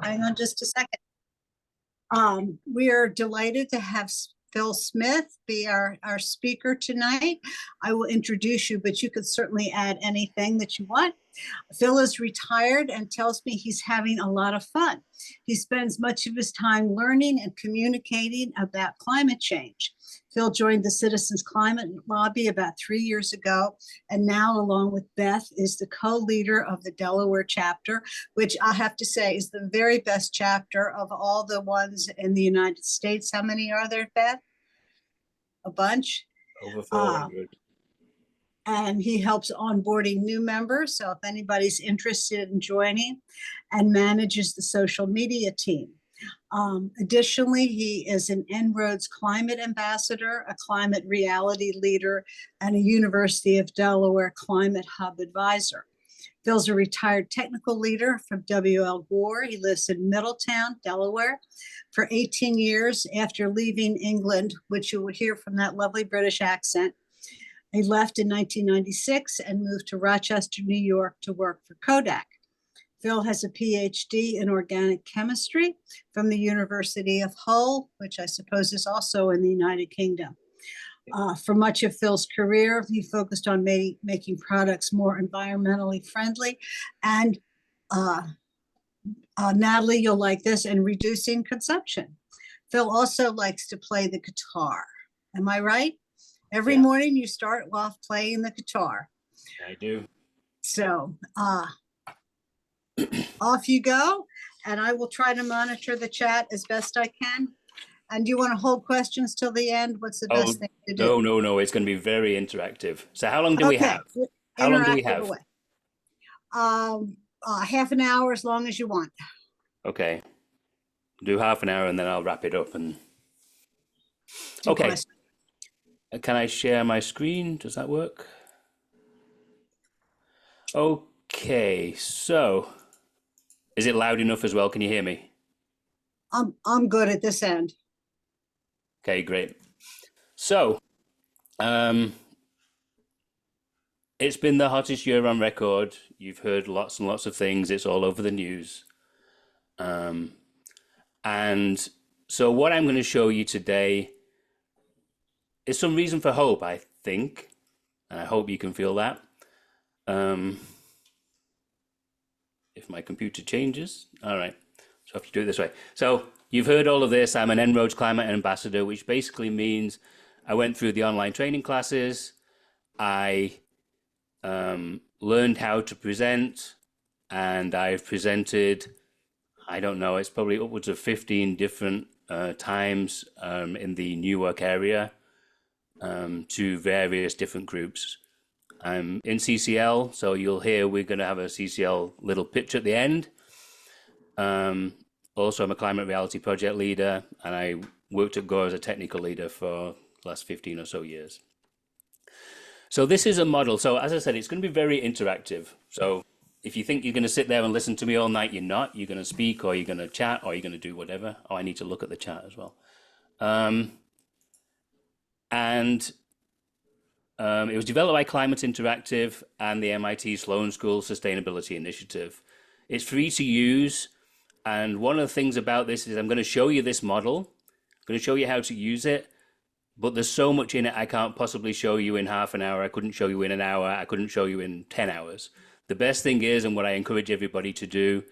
Hang on just a second. We are delighted to have Phil Smith be our speaker tonight. I will introduce you, but you could certainly add anything that you want. Phil is retired and tells me he's having a lot of fun. He spends much of his time learning and communicating about climate change. Phil joined the Citizens Climate Lobby about 3 years ago, and now, along with Beth, is the co-leader of the Delaware chapter, which I have to say is the very best chapter of all the ones in the United States. How many are there, Beth? A bunch. Over 400. And he helps onboarding new members. So if anybody's interested in joining, and manages the social media team. Additionally, he is an En-ROADS climate ambassador, a climate reality leader, and a University of Delaware climate hub advisor. Phil's a retired technical leader from W.L. Gore. He lives in Middletown, Delaware, for 18 years after leaving England, which you will hear from that lovely British accent. He left in 1996 and moved to Rochester, New York to work for Kodak. Phil has a PhD in organic chemistry from the University of Hull, which I suppose is also in the United Kingdom. For much of Phil's career, he focused on making products more environmentally friendly. And Natalie, you'll like this, and reducing consumption. Phil also likes to play the guitar. Am I right? Every morning you start off playing the guitar. I do. So off you go, and I will try to monitor the chat as best I can. And do you want to hold questions till the end? What's the best thing to do? No. It's going to be very interactive. So how long do we have? How long do we have? Half an hour, as long as you want. Okay. Do half an hour and then I'll wrap it up. And okay. Can I share my screen? Does that work? Okay, so is it loud enough as well? Can you hear me? I'm good at this end. Okay, great. So, it's been the hottest year on record. You've heard lots and lots of things. It's all over the news. And so what I'm going to show you today is some reason for hope, I think. And I hope you can feel that. If my computer changes. All right. So I have to do it this way. So you've heard all of this. I'm an En-ROADS climate ambassador, which basically means I went through the online training classes. I learned how to present, and I've presented, I don't know, it's probably upwards of 15 different times in the Newark area to various different groups. I'm in CCL, so you'll hear we're going to have a CCL little pitch at the end. Also, I'm a climate reality project leader, and I worked at Gore as a technical leader for the last 15 or so years. So this is a model. So as I said, it's going to be very interactive. So if you think you're going to sit there and listen to me all night, you're not. You're going to speak, or you're going to chat, or you're going to do whatever. Oh, I need to look at the chat as well. It was developed by Climate Interactive and the MIT Sloane School Sustainability Initiative. It's free to use. And one of the things about this is I'm going to show you this model. I'm going to show you how to use it. But there's so much in it I can't possibly show you in half an hour. I couldn't show you in an hour. I couldn't show you in 10 hours. The best thing is, and what I encourage everybody to do,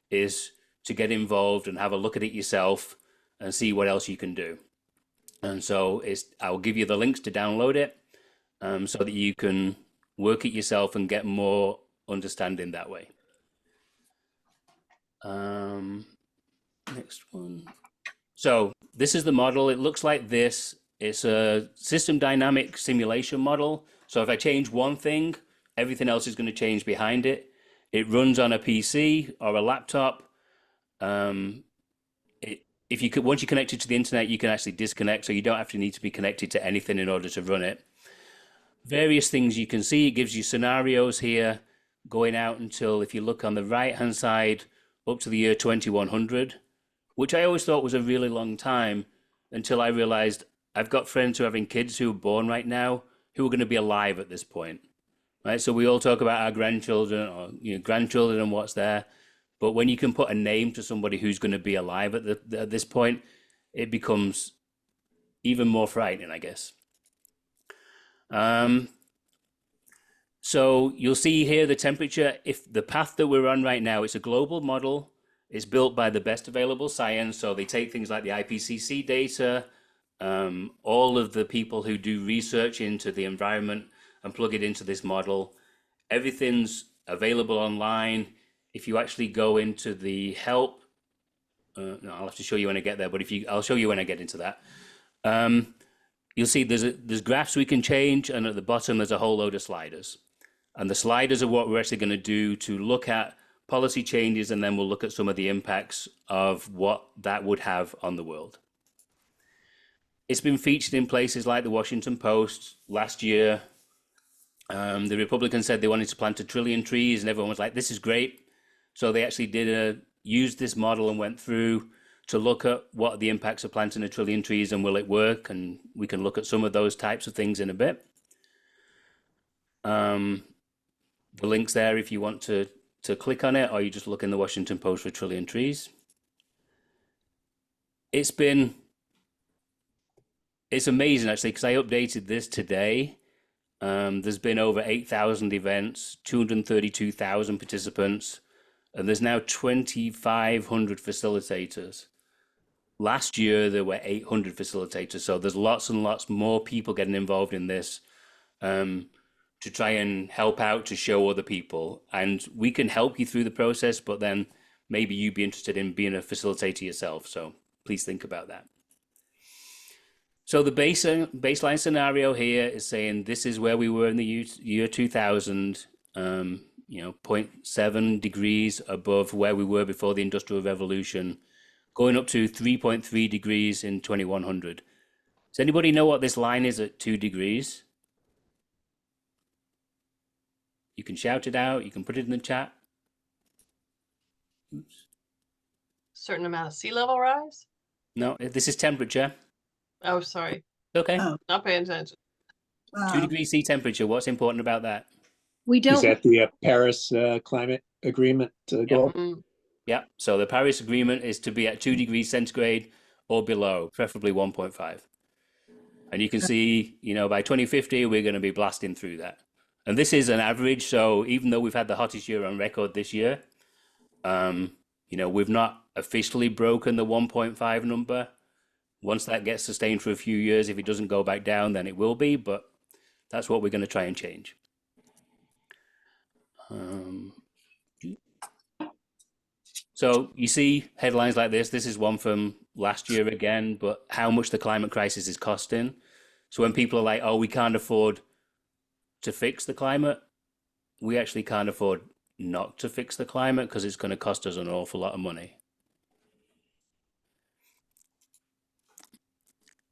is to get involved and have a look at it yourself and see what else you can do. And so I'll give you the links to download it so that you can work it yourself and get more understanding that way. Next one. So this is the model. It looks like this. It's a system dynamic simulation model. So if I change one thing, everything else is going to change behind it. It runs on a PC or a laptop. Once you connect it to the internet, you can actually disconnect, so you don't have to need to be connected to anything in order to run it. Various things you can see. It gives you scenarios here going out until, if you look on the right-hand side, up to the year 2100, which I always thought was a really long time until I realized I've got friends who are having kids who are born right now who are going to be alive at this point, right? So we all talk about our grandchildren or grandchildren and what's there, But when you can put a name to somebody who's going to be alive at this point, it becomes even more frightening, I guess. So you'll see here the temperature. If the path that we're on right now, it's a global model. It's built by the best available science. So they take things like the IPCC data, all of the people who do research into the environment and plug it into this model. Everything's available online. If you actually go into the help, no, I'll have to show you when I get there, but I'll show you when I get into that. You'll see there's graphs we can change, and at the bottom there's a whole load of sliders. And the sliders are what we're actually going to do to look at policy changes, and then we'll look at some of the impacts of what that would have on the world. It's been featured in places like the Washington Post last year. The Republicans said they wanted to plant 1 trillion trees, and everyone was like, this is great. So they actually used this model and went through to look at what the impacts of planting 1 trillion trees and will it work? And we can look at some of those types of things in a bit. The link's there if you want to click on it, or you just look in the Washington Post for 1 trillion trees. It's amazing actually, because I updated this today. There's been over 8,000 events, 232,000 participants, and there's now 2,500 facilitators. Last year, there were 800 facilitators, so there's lots and lots more people getting involved in this to try and help out, to show other people. And we can help you through the process, but then maybe you'd be interested in being a facilitator yourself, so please think about that. So the baseline scenario here is saying this is where we were in the year 2000, 0.7 degrees above where we were before the Industrial Revolution, going up to 3.3 degrees in 2100. Does anybody know what this line is at 2 degrees? You can shout it out, you can put it in the chat. Oops. Certain amount of sea level rise? No, this is temperature. Oh, sorry. Okay. Oh. Not paying attention. 2 degrees C temperature. What's important about that? We Is don't, that the Paris Climate Agreement goal? Mm, Yeah. So the Paris Agreement is to be at 2 degrees centigrade or below, preferably 1.5. And you can see, by 2050, we're going to be blasting through that. And this is an average. So even though we've had the hottest year on record this year, we've not officially broken the 1.5 number. Once that gets sustained for a few years, if it doesn't go back down, then it will be, but that's what we're going to try and change. So you see headlines like this. This is one from last year again, but how much the climate crisis is costing. So when people are like, oh, we can't afford to fix the climate, we actually can't afford not to fix the climate because it's going to cost us an awful lot of money.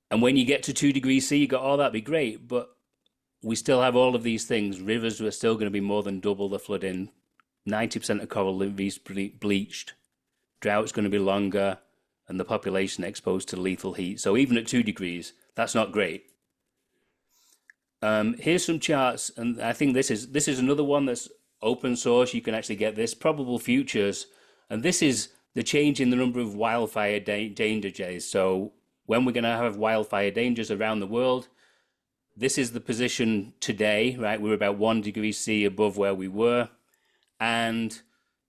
And when you get to 2 degrees C, you go, oh, that'd be great. But we still have all of these things. Rivers are still going to be more than double the flooding. 90% of coral reefs bleached. Drought's going to be longer, and the population exposed to lethal heat. So even at 2 degrees, that's not great. Here's some charts, and I think this is another one that's open source. You can actually get this, probable futures. And this is the change in the number of wildfire danger days. So when we're going to have wildfire dangers around the world, this is the position today, right? We're about 1 degree C above where we were. And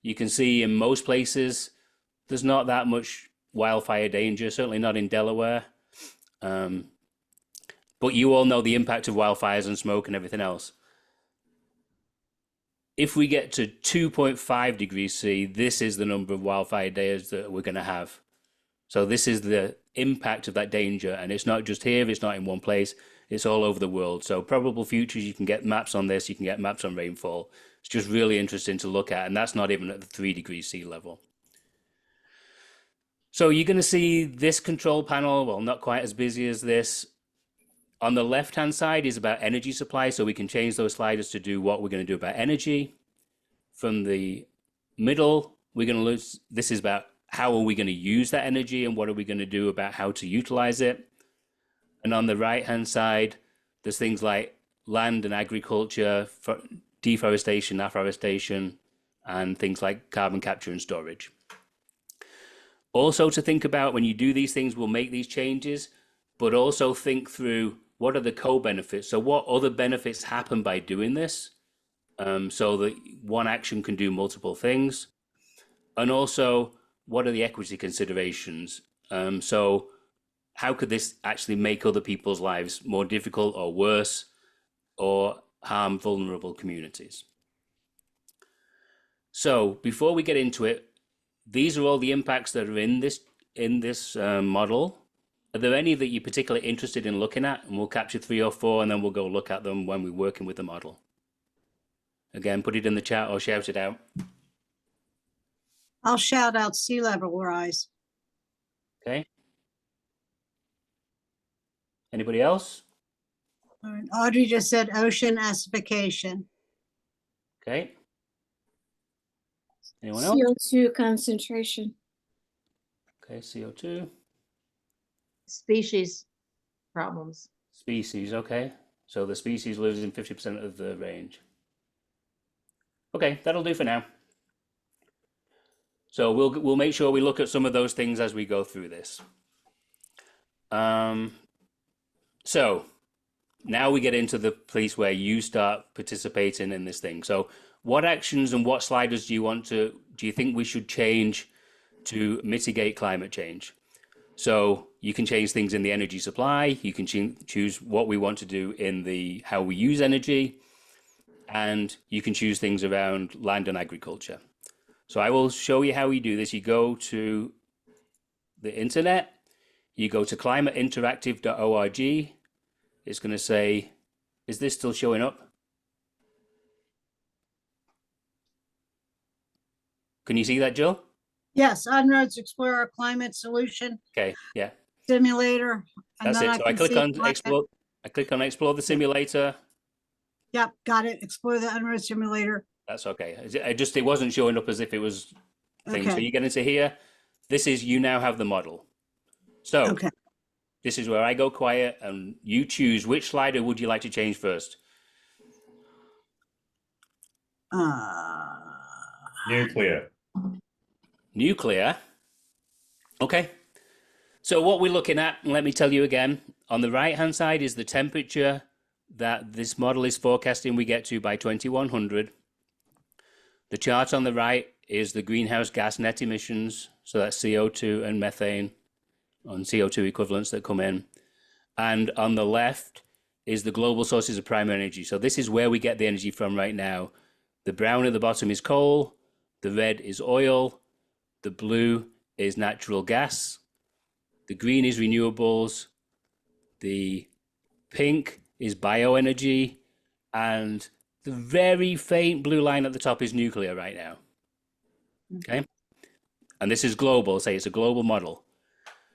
you can see in most places, there's not that much wildfire danger, certainly not in Delaware. But you all know the impact of wildfires and smoke and everything else. If we get to 2.5 degrees C, this is the number of wildfire days that we're going to have. So this is the impact of that danger. And it's not just here, it's not in one place, it's all over the world. So probable futures, you can get maps on this, you can get maps on rainfall. It's just really interesting to look at. And that's not even at the 3 degrees C level. So you're going to see this control panel, well, not quite as busy as this. On the left-hand side is about energy supply. So we can change those sliders to do what we're going to do about energy. From the middle, we're going to lose, this is about how are we going to use that energy and what are we going to do about how to utilize it. And on the right-hand side, there's things like land and agriculture, deforestation, afforestation, and things like carbon capture and storage. Also to think about when you do these things, we'll make these changes, but also think through what are the co-benefits. So what other benefits happen by doing this? So that one action can do multiple things. And also, what are the equity considerations? So how could this actually make other people's lives more difficult or worse or harm vulnerable communities? So before we get into it, these are all the impacts that are in this model. Are there any that you're particularly interested in looking at? And we'll capture 3 or 4, and then we'll go look at them when we're working with the model. Again, put it in the chat or shout it out. I'll shout out sea level rise. Okay. Anybody else? All right, Audrey just said ocean acidification. Okay. Anyone else? CO2 concentration. Okay, CO2. Species problems. Species, okay. So the species lives in 50% of the range. Okay, that'll do for now. So we'll make sure we look at some of those things as we go through this. So now we get into the place where you start participating in this thing. So what actions and what sliders do you think we should change to mitigate climate change? So you can change things in the energy supply. You can choose what we want to do in how we use energy, and you can choose things around land and agriculture. So I will show you how we do this. You go to the internet, you go to climateinteractive.org. It's going to say, is this still showing up? Can you see that, Jill? Yes, On-Roads Explorer Climate Solution Okay, yeah. Simulator. And That's then it. So I can click see on climate. explore. I click on explore the simulator. Yep, got it. Explore the On-Road Simulator. That's okay. It wasn't showing up as if it was thing. So Okay. you get into here. You now have the model. So Okay. this is where I go quiet and you choose which slider would you like to change first. Nuclear. Nuclear. Okay. So what we're looking at, let me tell you again, on the right-hand side is the temperature that this model is forecasting we get to by 2100. The chart on the right is the greenhouse gas net emissions. So that's CO2 and methane on CO2 equivalents that come in. And on the left is the global sources of primary energy. So this is where we get the energy from right now. The brown at the bottom is coal. The red is oil. The blue is natural gas. The green is renewables. The pink is bioenergy. And the very faint blue line at the top is nuclear right now. Okay. And this is global, say it's a global model.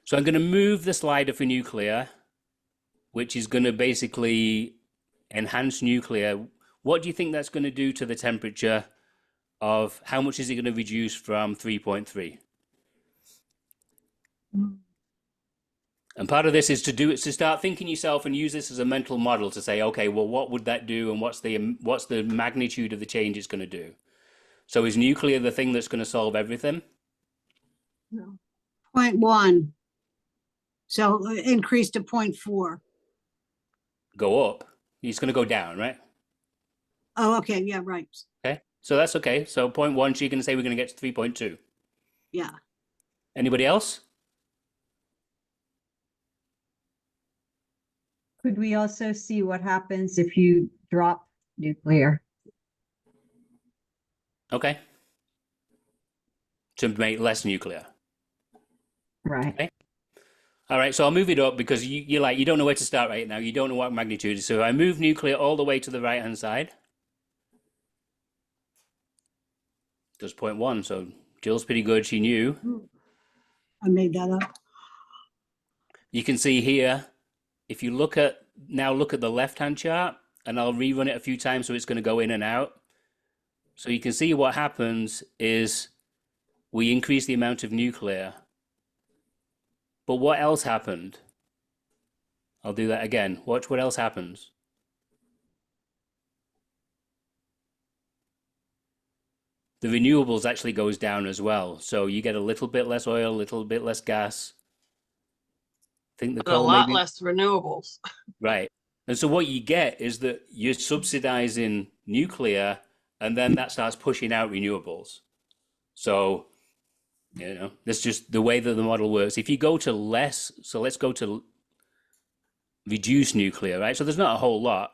So I'm going to move the slider for nuclear, which is going to basically enhance nuclear. What do you think that's going to do to the temperature of how much is it going to reduce from 3.3? And part of this is to start thinking yourself and use this as a mental model to say, okay, well, what would that do? And what's the magnitude of the change it's going to do? So is nuclear the thing that's going to solve everything? No. 0.1. So increase to 0.4. Go up. It's going to go down, right? Oh, okay. Yeah, right. Okay. So that's okay. So 0.1, so you're going to say we're going to get to 3.2. Yeah. Anybody else? Could we also see what happens if you drop nuclear? Okay. To make less nuclear. Right. Okay. All right, so I'll move it up because you don't know where to start right now. You don't know what magnitude is. So if I move nuclear all the way to the right-hand side, it does 0.1. So Jill's pretty good. She knew. I made that up. You can see here, if you look at the left-hand chart, and I'll rerun it a few times so it's going to go in and out. So you can see what happens is we increase the amount of nuclear. But what else happened? I'll do that again. Watch what else happens. the renewables actually goes down as well. So you get a little bit less oil, a little bit less gas. I think the But a coal lot maybe, less renewables. right. And so what you get is that you're subsidizing nuclear, and then that starts pushing out renewables. So, you know, that's just the way that the model works. If you go to less, so let's go to reduce nuclear, right? So there's not a whole lot.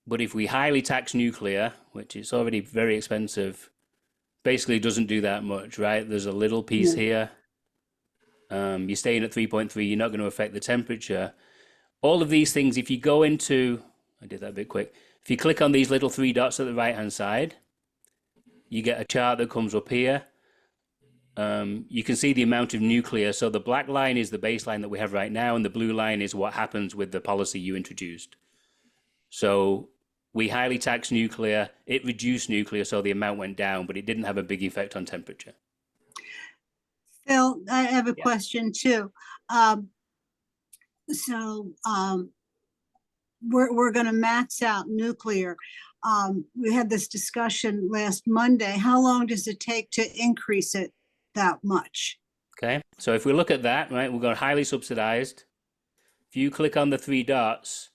But if we highly tax nuclear, which is already very expensive, basically doesn't do that much, right? There's a little piece here. You're staying at 3.3, you're not going to affect the temperature. All of these things, if you go into, I did that a bit quick. If you click on these little three dots at the right-hand side, you get a chart that comes up here. You can see the amount of nuclear. So the black line is the baseline that we have right now, and the blue line is what happens with the policy you introduced. So we highly tax nuclear. It reduced nuclear, so the amount went down, but it didn't have a big effect on temperature. Phil, I have a Yeah. question too. So we're going to max out nuclear. We had this discussion last Monday. How long does it take to increase it that much? Okay, so if we look at that, right, we've got highly subsidized. If you click on the three dots,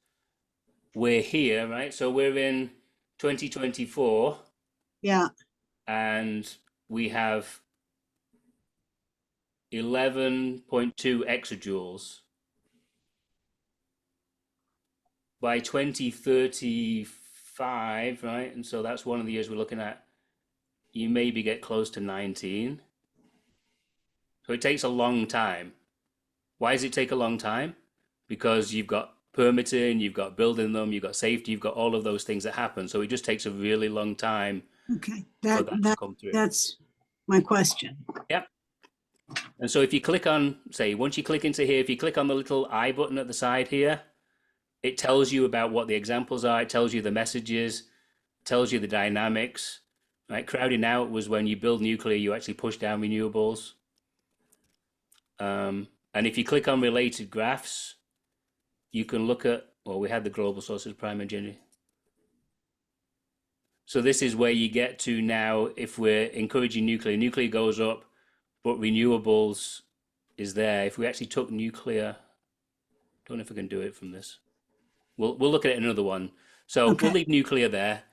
we're here, right? So we're in 2024, Yeah, and we have 11.2 exajoules. By 2035, right? And so that's one of the years we're looking at. You maybe get close to 19. So it takes a long time. Why does it take a long time? Because you've got permitting, you've got building them, you've got safety, you've got all of those things that happen. So it just takes a really long time okay. for that to come through. That's my question. Yep. And so if you click on, say, once you click into here, if you click on the little I button at the side here, it tells you about what the examples are. It tells you the messages, tells you the dynamics. Right? Crowding out was when you build nuclear, you actually push down renewables. And if you click on related graphs, you can look at, well, we had the global sources, primary energy. So this is where you get to now, if we're encouraging nuclear goes up, but renewables is there. If we actually took nuclear, don't know if we can do it from this. We'll look at it in another one. So Okay. we'll leave nuclear there.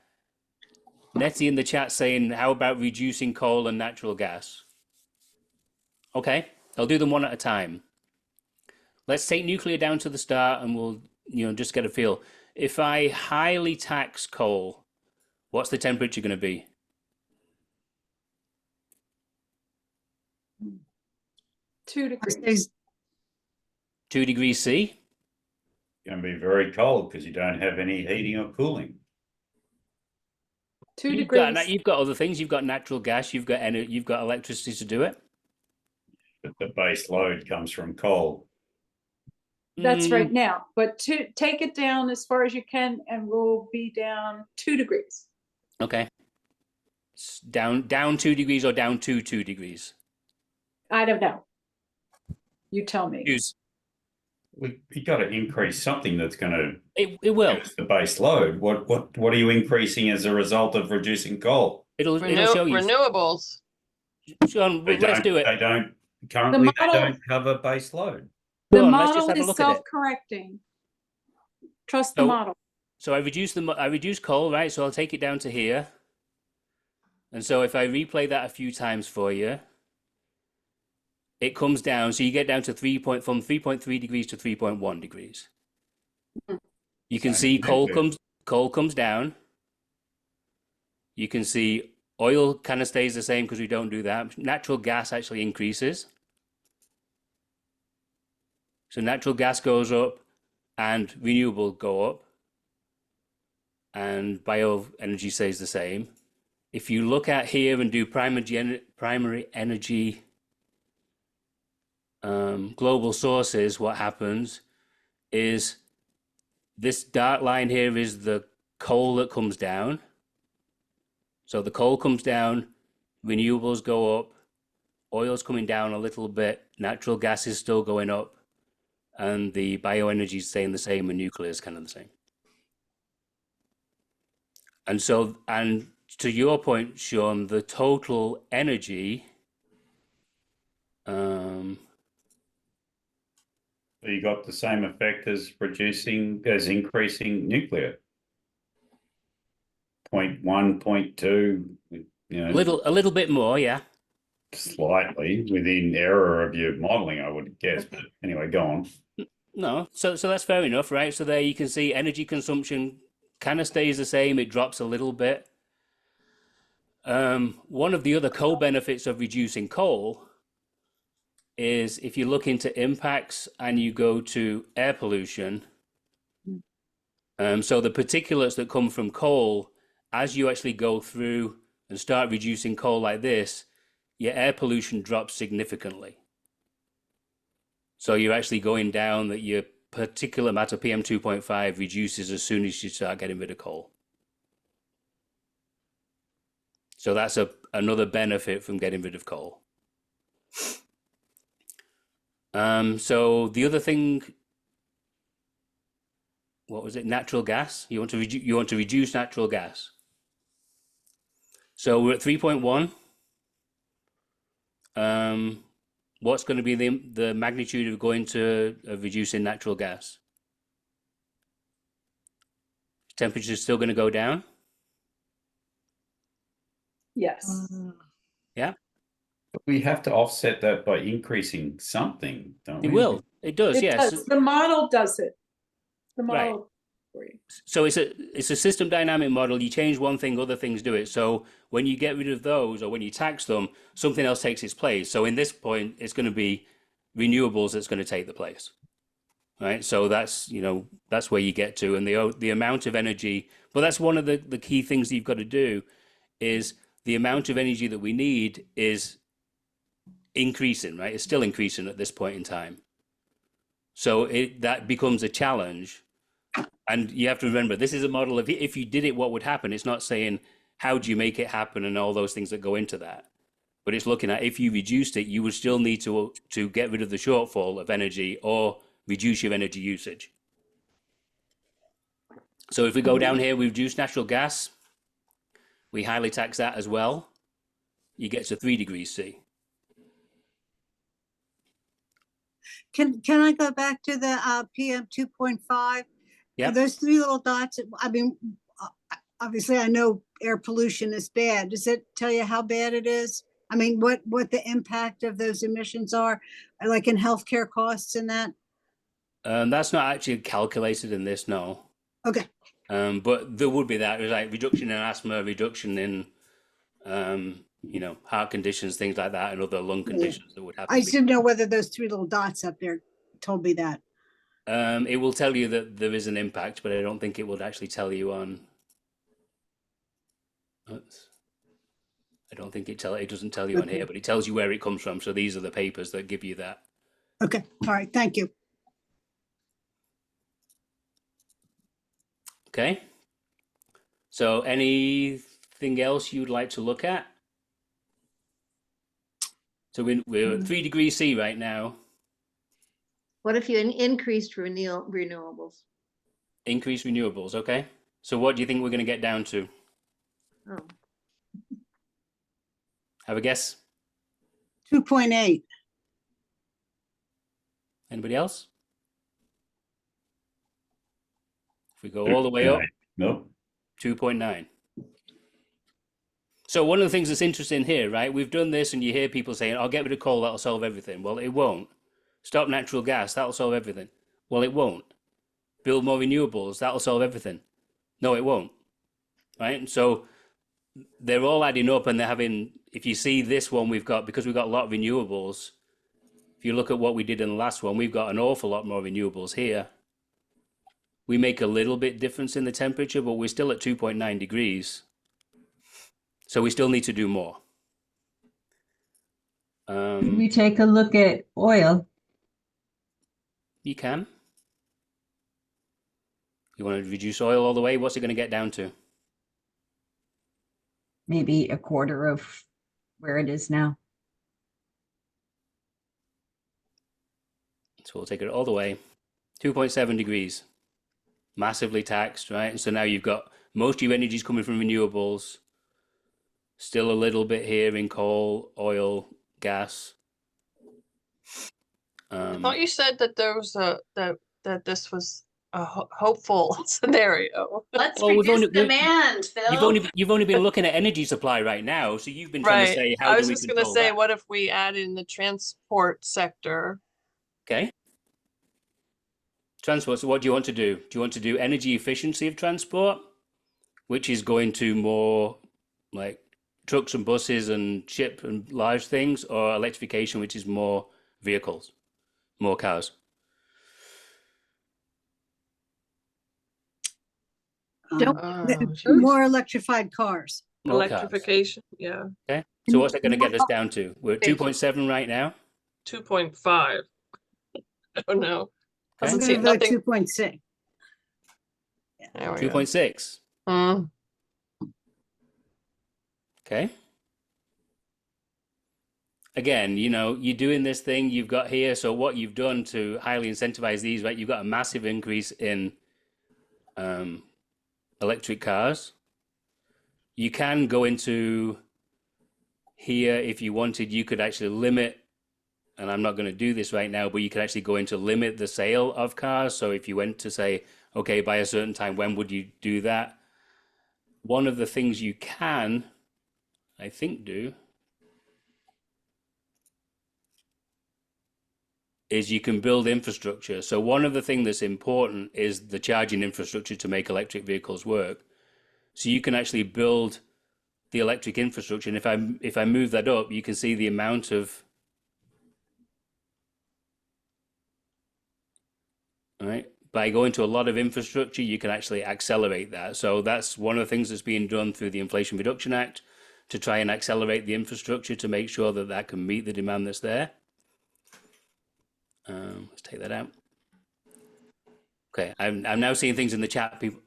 Nettie in the chat saying, how about reducing coal and natural gas? Okay, I'll do them one at a time. Let's take nuclear down to the start and we'll, just get a feel. If I highly tax coal, what's the temperature going to be? 2 degrees. 2 degrees C? Going to be very cold because you don't have any heating or cooling. 2 You've degrees. got other things. You've got natural gas. You've got electricity to do it. But the base load comes from coal. That's right now. But take it down as far as you can, and we'll be down 2 degrees. Okay. It's down 2 degrees or down to 2 degrees? I don't know. You tell me. Use. We got to increase something that's going to It will. give us the base load. What are you increasing as a result of reducing coal? It'll show you. Renewables. Sean, let's do it. They don't currently. model- They don't cover base load. The Go on, let's just model have a is look at it. self-correcting. Trust the So- model. So I reduced coal, right? So I'll take it down to here. And so if I replay that a few times for you, it comes down. So you get down to from 3.3 degrees to 3.1 degrees. You can see coal comes down. You can see oil kind of stays the same because we don't do that. Natural gas actually increases. So natural gas goes up and renewable go up. And bioenergy stays the same. If you look at here and do primary energy global sources, what happens is this dark line here is the coal that comes down. So the coal comes down, renewables go up, oil's coming down a little bit, natural gas is still going up, and the bioenergy is staying the same, and nuclear is kind of the same. And so to your point, Sean, the total energy, You got the same effect as increasing nuclear. 0.1, 0.2, you know, a little bit more, yeah. slightly within error of your modeling, I would guess. But anyway, go on. No, so that's fair enough, right? So there you can see energy consumption kind of stays the same. It drops a little bit. One of the other co-benefits of reducing coal is if you look into impacts and you go to air pollution. So the particulates that come from coal, as you actually go through and start reducing coal like this, your air pollution drops significantly. So you're actually going down that your particulate matter PM2.5 reduces as soon as you start getting rid of coal. So that's another benefit from getting rid of coal. So the other thing, what was it? Natural gas. You want to reduce natural gas. So we're at 3.1. What's going to be the magnitude of going to reducing natural gas? Temperature is still going to go down. Yes. Yeah. But we have to offset that by increasing something, don't we? It will. It does. It Yes. does. The model does it. The Right. model for you. So it's a system dynamic model. You change one thing, other things do it. So when you get rid of those or when you tax them, something else takes its place. So in this point, it's going to be renewables that's going to take the place, right? So that's where you get to, and the amount of energy. But that's one of the key things that you've got to do is the amount of energy that we need is increasing, right? It's still increasing at this point in time. So that becomes a challenge. And you have to remember, this is a model of if you did it, what would happen? It's not saying how do you make it happen and all those things that go into that. But it's looking at if you reduced it, you would still need to get rid of the shortfall of energy or reduce your energy usage. So if we go down here, we reduce natural gas. We highly tax that as well. You get to 3 degrees C. Can I go back to the PM 2.5? Yeah. Those 3 little dots, I mean, obviously I know air pollution is bad. Does it tell you how bad it is? I mean, what the impact of those emissions are, like in healthcare costs and that? That's not actually calculated in this, no. Okay. But there would be that. It's like reduction in asthma, reduction in, heart conditions, things like that, and other lung conditions that would happen. I just didn't know whether those 3 little dots up there told me that. It will tell you that there is an impact, but I don't think it would actually tell you on. I don't think it doesn't tell you on here, but it tells you where it comes from. So these are the papers that give you that. Okay. All right. Thank you. Okay. So anything else you'd like to look at? So we're at 3 degrees C right now. What if you increased renewables? Increase renewables, okay. So what do you think we're going to get down to? Oh, Have a guess? 2.8. Anybody else? If we go all the way up, Nope. 2.9. So one of the things that's interesting here, right? We've done this and you hear people saying, I'll get rid of coal, that'll solve everything. Well, it won't. Stop natural gas, that'll solve everything. Well, it won't. Build more renewables, that'll solve everything. No, it won't. Right? And so they're all adding up and they're having, if you see this one we've got, because we've got a lot of renewables, if you look at what we did in the last one, we've got an awful lot more renewables here. We make a little bit difference in the temperature, but we're still at 2.9 degrees. So we still need to do more. Could we take a look at oil? You can. You want to reduce oil all the way? What's it going to get down to? Maybe a quarter of where it is now. So we'll take it all the way. 2.7 degrees. Massively taxed, right? And so now you've got most of your energy is coming from renewables. Still a little bit here in coal, oil, gas. I thought you said that there was that this was a hopeful scenario. Let's Well, we've reduce only- we've- demand, Phil. You've only been looking at energy supply right now, so you've been trying to Right. say how I do was we just gonna control say, that? what if we add in the transport sector? Okay. Transport. So what do you want to do? Do you want to do energy efficiency of transport, which is going to more like trucks and buses and ship and large things, or electrification, which is more vehicles, more cars? Don't- Oh, More electrified cars. More cars. electrification, yeah, Okay. So what's that going to get us down to? We're at 2.7 right now. 2.5. I don't know. Okay. I'm Doesn't gonna seem vote nothing. 2.6. There we go. 2.6. Mm, Okay. Again, you know, you're doing this thing you've got here. So what you've done to highly incentivize these, right? You've got a massive increase in electric cars. You can go into here if you wanted. You could actually limit, and I'm not going to do this right now, but you could actually go into limit the sale of cars. So if you went to say, okay, by a certain time, when would you do that? One of the things you can, I think, do is you can build infrastructure. So one of the things that's important is the charging infrastructure to make electric vehicles work. So you can actually build the electric infrastructure. And if I move that up, you can see the amount of, all right, by going to a lot of infrastructure, you can actually accelerate that. So that's one of the things that's being done through the Inflation Reduction Act to try and accelerate the infrastructure to make sure that that can meet the demand that's there. Let's take that out. Okay, I'm now seeing things in the chat. People,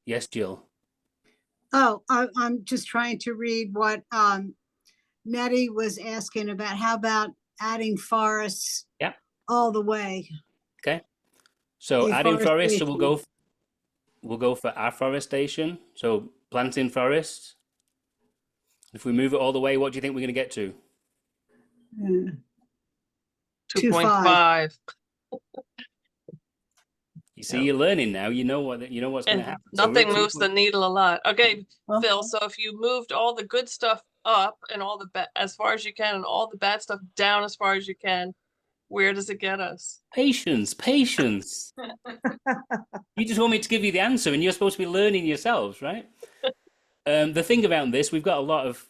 yes, Jill. Oh, I'm just trying to read what Nettie was asking about. How about adding forests? Yeah. All the way. Okay. So adding forests, so Afforestation. we'll go for afforestation. So planting forests. If we move it all the way, what do you think we're going to get to? 2.5. You see, you're learning now. You know what's going to And happen. So we're nothing at moves the needle a lot. Okay, Uh-huh. Phil, so if you moved all the good stuff up and all the as far as you can and all the bad stuff down as far as you can, where does it get us? Patience. You just want me to give you the answer, and you're supposed to be learning yourselves, right? The thing about this, we've got a lot of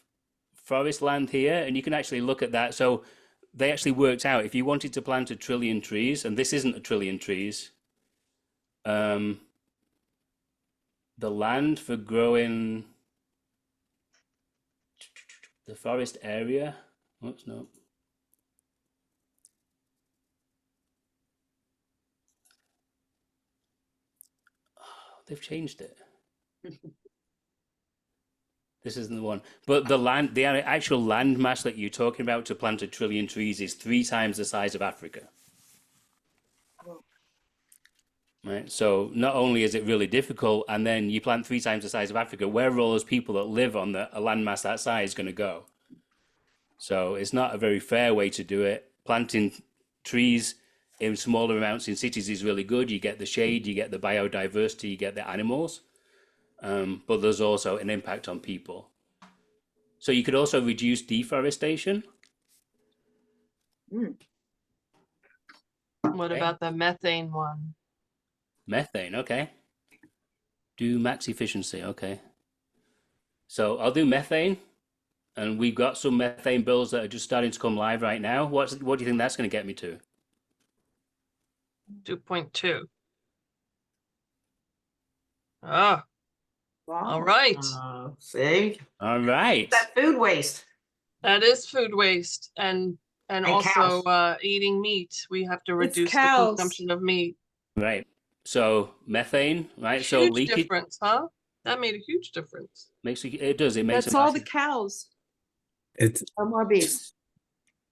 forest land here, and you can actually look at that. So they actually worked out if you wanted to plant 1 trillion trees, and this isn't 1 trillion trees, the land for growing the forest area. Oops, no. Oh, they've changed it. This isn't the one. But the actual land mass that you're talking about to plant 1 trillion trees is 3 times the size of Africa. Right. So not only is it really difficult, and then you plant 3 times the size of Africa, where are all those people that live on a landmass that size going to go? So it's not a very fair way to do it. Planting trees in smaller amounts in cities is really good. You get the shade, you get the biodiversity, you get the animals. But there's also an impact on people. So you could also reduce deforestation. What Okay. about the methane one? Methane, okay. Do max efficiency, okay. So I'll do methane, and we've got some methane bills that are just starting to come live right now. What do you think that's going to get me to? 2.2. Ah, Wow. all right. See, All right. that food waste. That is food waste, and also cows. eating meat. We have to It's reduce the cows. consumption of meat. Right. So methane, right? So Huge leakage difference, huh? That made a huge difference. makes it does. It makes That's a all the massive, cows. It's No more beef.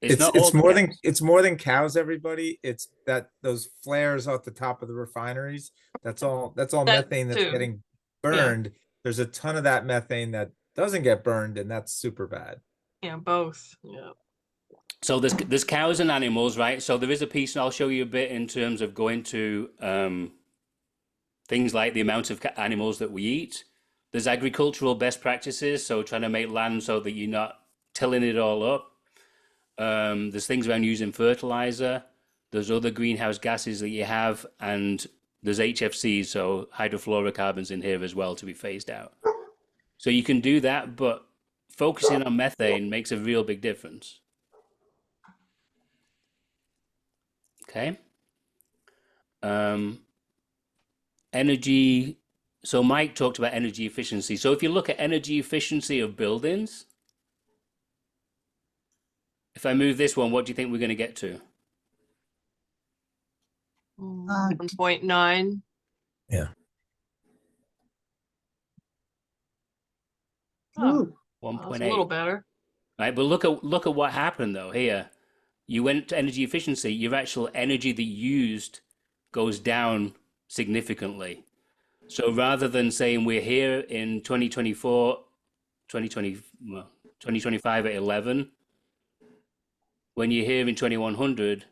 it's not all more cows. than it's more than cows, everybody. It's that those flares off the top of the refineries. That's all That methane that's too. getting burned. There's a ton of that methane that doesn't get burned, and that's super bad. Yeah, both. Yeah. So there's cows and animals, right? So there is a piece, and I'll show you a bit in terms of going to things like the amount of animals that we eat. There's agricultural best practices, so trying to make land so that you're not tilling it all up. There's things around using fertilizer. There's other greenhouse gases that you have, and there's HFCs, so hydrofluorocarbons in here as well to be phased out. So you can do that, but focusing on methane makes a real big difference. Okay. Energy. So Mike talked about energy efficiency. So if you look at energy efficiency of buildings, if I move this one, what do you think we're going to get to? 1.9. Yeah. Oh, Ooh, that's a 1.8. little better. Right, but look at what happened though here. You went to energy efficiency, your actual energy that you used goes down significantly. So rather than saying we're here in 2024, 2025 at 11, when you're here in 2100,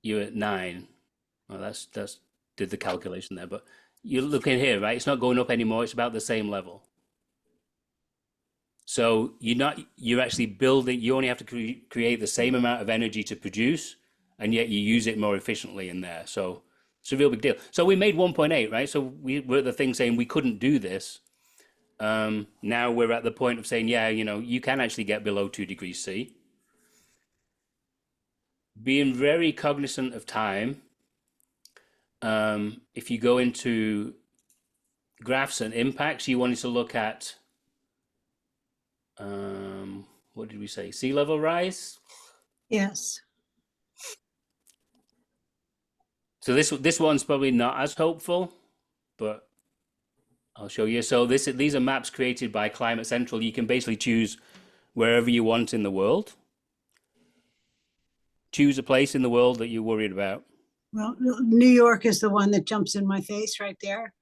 you're at 9. Well, that's did the calculation there, but you're looking here, right? It's not going up anymore. It's about the same level. So you're actually building, you only have to create the same amount of energy to produce, and yet you use it more efficiently in there. So it's a real big deal. So we made 1.8, right? So we're at the thing saying we couldn't do this. Now we're at the point of saying, yeah, you can actually get below 2 degrees C. Being very cognizant of time. If you go into graphs and impacts, you wanted to look at, what did we say? Sea level rise? yes. So this one's probably not as hopeful, but I'll show you. So these are maps created by Climate Central. You can basically choose wherever you want in the world. Choose a place in the world that you're worried about. Well, New York is the one that jumps in my face right there.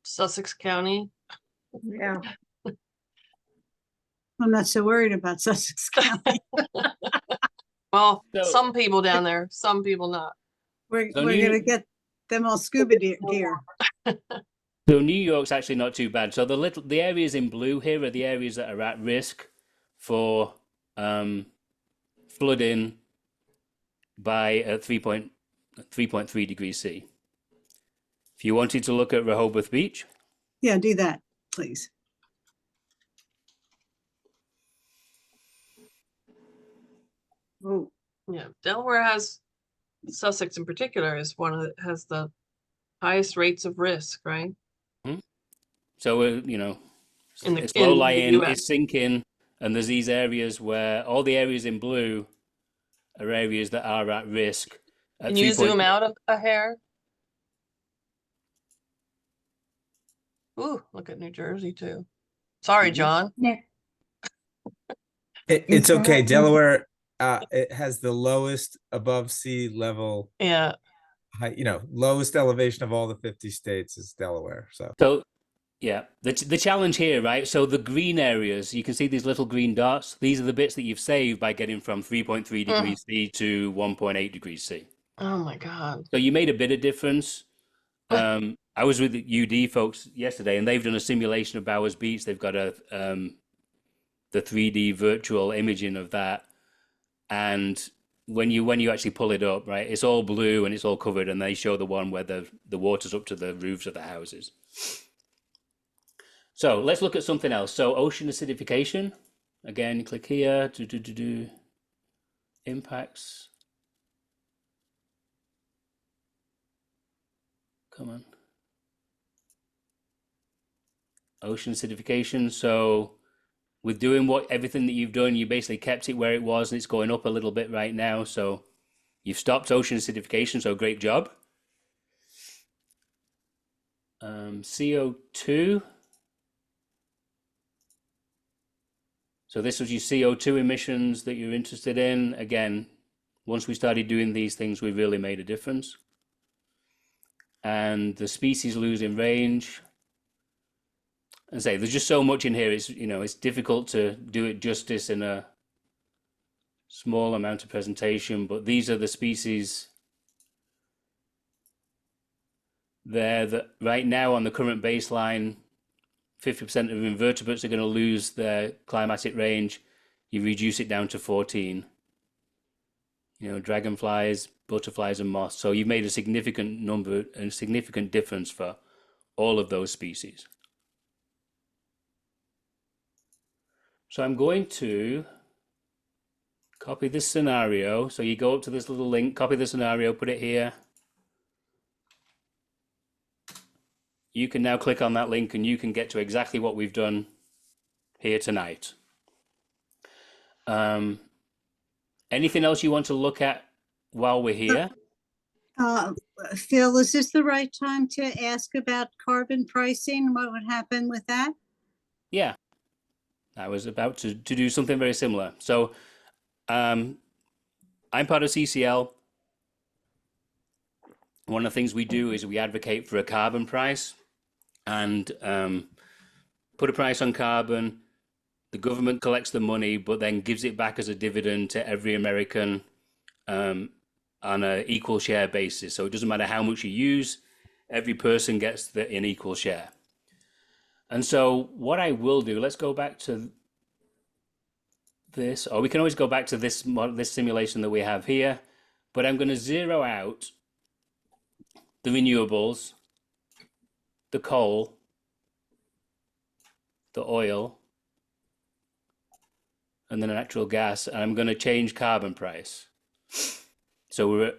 Sussex County. Yeah. I'm not so worried about Sussex County. Well, So- some people down there, some people not. We're So gonna get them all scuba gear. So New York's actually not too bad. So the areas in blue here are the areas that are at risk for flooding by 3.3 degrees C. If you wanted to look at Rehoboth Beach, Yeah, do that, please. Oh, Yeah, Delaware has, Sussex in particular is one of has the highest rates of risk, right? so In the- it's low in the lying, US. it's sinking, and there's these areas where all the areas in blue are areas that are at risk. Can you zoom out a hair? Ooh, look at New Jersey too. Sorry, John. Nick, It's Is okay. that- Delaware, it has the lowest above sea level Yeah, height, lowest elevation of all the 50 states is Delaware. So, yeah, the challenge here, right? So the green areas, you can see these little green dots. These are the bits that you've saved by getting from 3.3 degrees C to 1.8 degrees C. oh my God. So you made a bit of difference. I was with the UD folks yesterday, and they've done a simulation of Bowers Beach. They've got the 3D virtual imaging of that, and when you actually pull it up, right, it's all blue and it's all covered, and they show the one where the water's up to the roofs of the houses. So let's look at something else. So ocean acidification. Again, click here. Impacts. Come on. Ocean acidification. So with doing everything that you've done, you basically kept it where it was, and it's going up a little bit right now. So you've stopped ocean acidification. So great job. CO2. So this was your CO2 emissions that you're interested in. Again, once we started doing these things, we really made a difference. And the species losing range. And say there's just so much in here. It's, you know, it's difficult to do it justice in a small amount of presentation, but these are the species there that right now on the current baseline, 50% of invertebrates are going to lose their climatic range. You reduce it down to 14. You know, dragonflies, butterflies, and moths. So you've made a significant number, a significant difference for all of those species. So I'm going to copy this scenario. So you go up to this little link, copy the scenario, put it here. You can now click on that link and you can get to exactly what we've done here tonight. Anything else you want to look at while we're here? Phil, is this the right time to ask about carbon pricing? What would happen with that? Yeah, I was about to do something very similar. So I'm part of CCL. One of the things we do is we advocate for a carbon price and put a price on carbon. The government collects the money, but then gives it back as a dividend to every American on an equal share basis. So it doesn't matter how much you use, every person gets an equal share. And so what I will do, let's go back to this, or we can always go back to this simulation that we have here, but I'm going to zero out the renewables, the coal, the oil, and then the natural gas, and I'm going to change carbon price. So we're at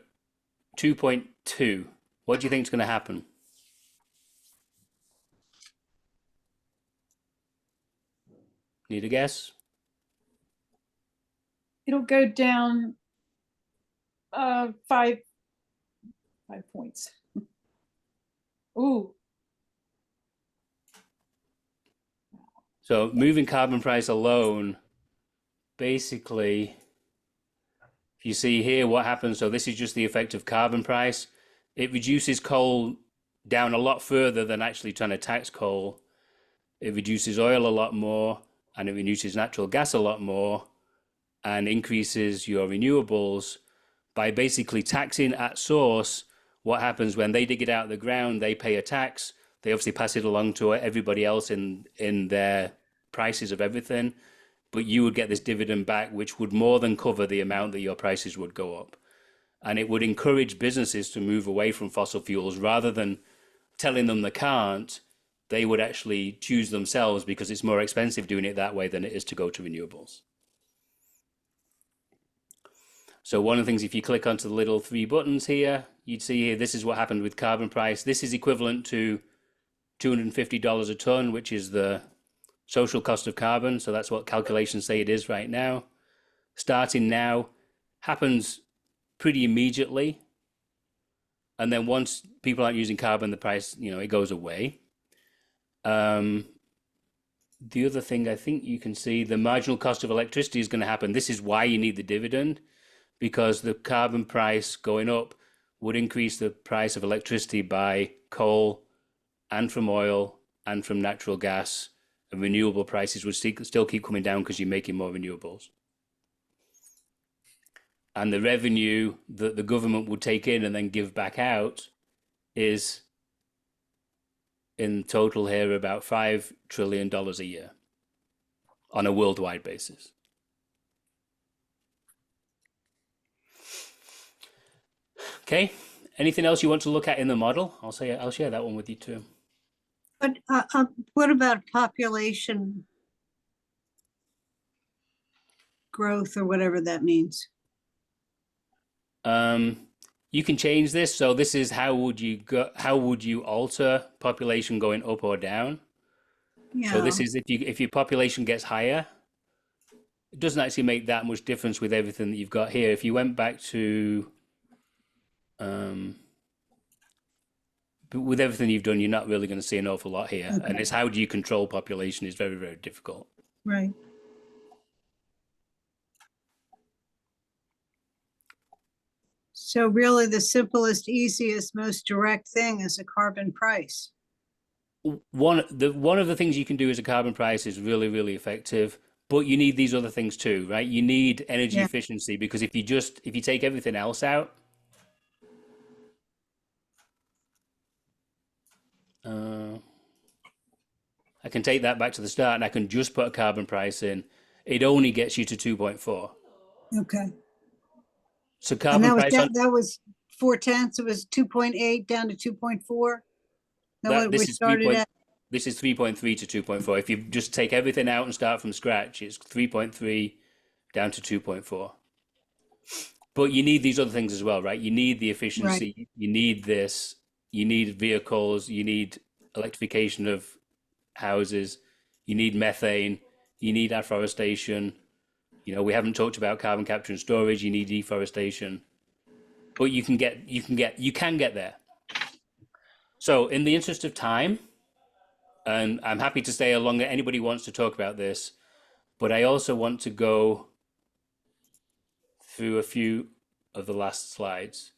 2.2. What do you think is going to happen? Need a guess? It'll go down 5 points. Ooh. So moving carbon price alone, basically, if you see here what happens, so this is just the effect of carbon price. It reduces coal down a lot further than actually trying to tax coal. It reduces oil a lot more, and it reduces natural gas a lot more, and increases your renewables by basically taxing at source. What happens when they dig it out of the ground, they pay a tax. They obviously pass it along to everybody else in their prices of everything. But you would get this dividend back, which would more than cover the amount that your prices would go up. And it would encourage businesses to move away from fossil fuels rather than telling them they can't. They would actually choose themselves because it's more expensive doing it that way than it is to go to renewables. So one of the things, if you click onto the little 3 buttons here, you'd see here, this is what happened with carbon price. This is equivalent to $250 a ton, which is the social cost of carbon. So that's what calculations say it is right now. Starting now, happens pretty immediately. And then once people aren't using carbon, the price, you know, it goes away. The other thing I think you can see, the marginal cost of electricity is going to happen. This is why you need the dividend, because the carbon price going up would increase the price of electricity by coal and from oil and from natural gas, and renewable prices would still keep coming down because you're making more renewables. And the revenue that the government would take in and then give back out is in total here about $5 trillion a year on a worldwide basis. Okay, anything else you want to look at in the model? I'll share that one with you too. But what about population growth or whatever that means? You can change this. So this is how would you alter population going up or down? Yeah. So this is if your population gets higher, it doesn't actually make that much difference with everything that you've got here. If you went back to with everything you've done, you're not really going to see an awful lot here. Okay. And it's how do you control population is very, very difficult. Right. So really the simplest, easiest, most direct thing is a carbon price. one of the things you can do as a carbon price is really, really effective, but you need these other things too, right? You need energy Yeah. efficiency, because if you take everything else out, I can take that back to the start and I can just put a carbon price in. It only gets you to 2.4. Okay. So And carbon that was, price on that was 4/10, it was 2.8 down to 2.4. That that what we started at? this is 3.3 to 2.4. If you just take everything out and start from scratch, it's 3.3 down to 2.4. But you need these other things as well, right? You need the Right. efficiency, you need this, you need vehicles, you need electrification of houses, you need methane, you need afforestation. You know, we haven't talked about carbon capture and storage, you need deforestation. But you can get there. So in the interest of time, and I'm happy to stay along that anybody wants to talk about this, but I also want to go through a few of the last slides.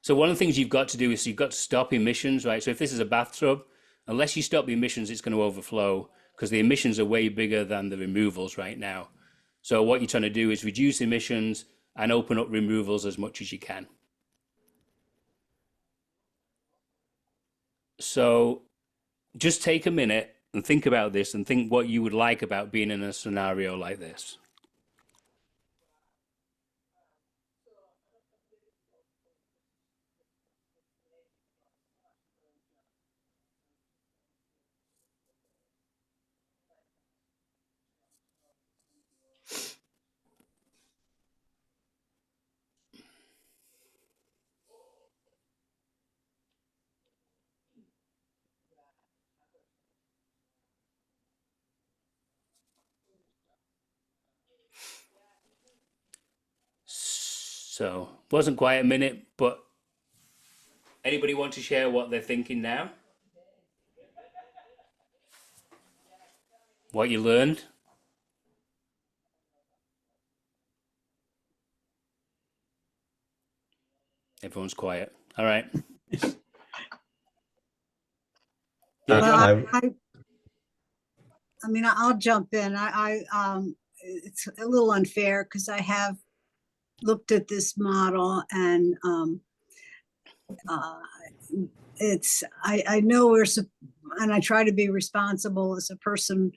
So one of the things you've got to do is you've got to stop emissions, right? So if this is a bathtub, unless you stop the emissions, it's going to overflow, because the emissions are way bigger than the removals right now. So what you're trying to do is reduce emissions and open up removals as much as you can. So just take a minute and think about this and think what you would like about being in a scenario like this. So wasn't quite a minute, but anybody want to share what they're thinking now? What you learned? Everyone's quiet. All right. Yeah, Well, John. I mean, I'll jump in. It's a little unfair because I have looked at this model and I know and I try to be responsible as a person